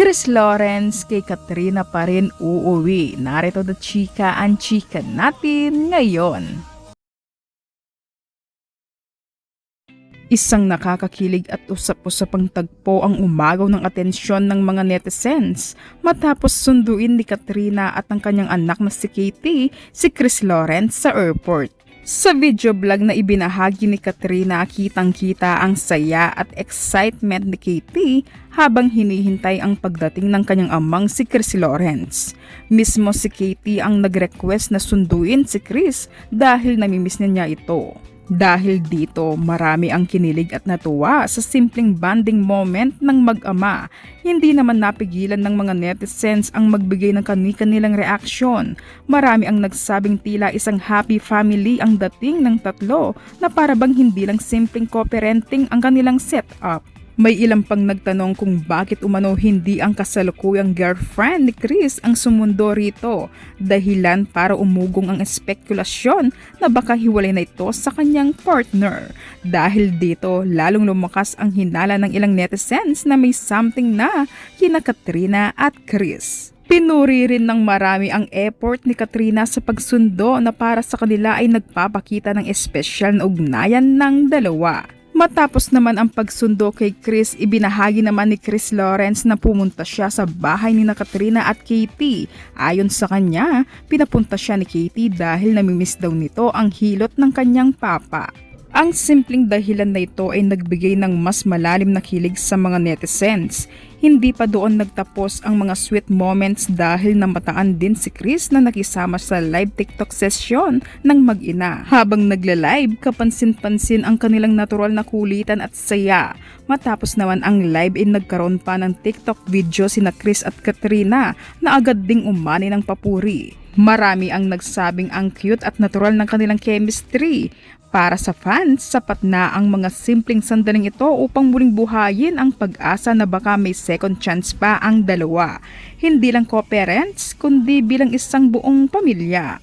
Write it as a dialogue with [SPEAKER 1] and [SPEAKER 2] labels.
[SPEAKER 1] Chris Lawrence kay Katrina pa rin uuwi. Narito na chika ang chika natin ngayon. Isang nakakakilig at usap-usapang tagpo ang umagaw ng atensyon ng mga netizens matapos sunduin ni Katrina at ang kanyang anak na si Katie si Chris Lawrence sa airport. Sa video vlog na ibinahagi ni Katrina, kitang-kita ang saya at excitement ni Katie habang hinihintay ang pagdating ng kanyang amang si Chris Lawrence. Mismo si Katie ang nag-request na sunduin si Chris dahil namimiss niya ito. Dahil dito, marami ang kinilig at natuwa sa simpleng bonding moment ng mag-ama. Hindi naman napigilan ng mga netizens ang magbigay ng kani-kanilang reaksyon. Marami ang nagsabing tila isang happy family ang dating ng tatlo na para bang hindi lang simpleng co-parenting ang kanilang setup. May ilang pang nagtanong kung bakit umano hindi ang kasalukuyang girlfriend ni Chris ang sumundo rito, dahilan para umugong ang espekulasyon na baka hiwalay na ito sa kanyang partner. Dahil dito, lalong lumakas ang hinala ng ilang netizens na may something na kina Katrina at Chris. Pinuri rin ng marami ang effort ni Katrina sa pagsundo na para sa kanila ay nagpapakita ng espesyal na ugnayan ng dalawa. Matapos naman ang pagsundo kay Chris, ibinahagi naman ni Chris Lawrence na pumunta siya sa bahay ni Katrina at Katie. Ayon sa kanya, pinapunta siya ni Katie dahil namimiss daw nito ang hilot ng kanyang papa. Ang simpleng dahilan na ito ay nagbigay ng mas malalim na kilig sa mga netizens. Hindi pa doon nagtapos ang mga sweet moments dahil namataan din si Chris na nakisama sa live TikTok session ng mag-ina. Habang nagla-live, kapansin-pansin ang kanilang natural na kulitan at saya. Matapos naman ang live ay nagkaroon pa ng TikTok video sina Chris at Katrina na agad ding umani ng papuri. Marami ang nagsabing ang cute at natural ng kanilang chemistry. Para sa fans, sapat na ang mga simpleng sandaling ito upang muling buhayin ang pag-asa na baka may second chance pa ang dalawa. Hindi lang co-parents, kundi bilang isang buong pamilya.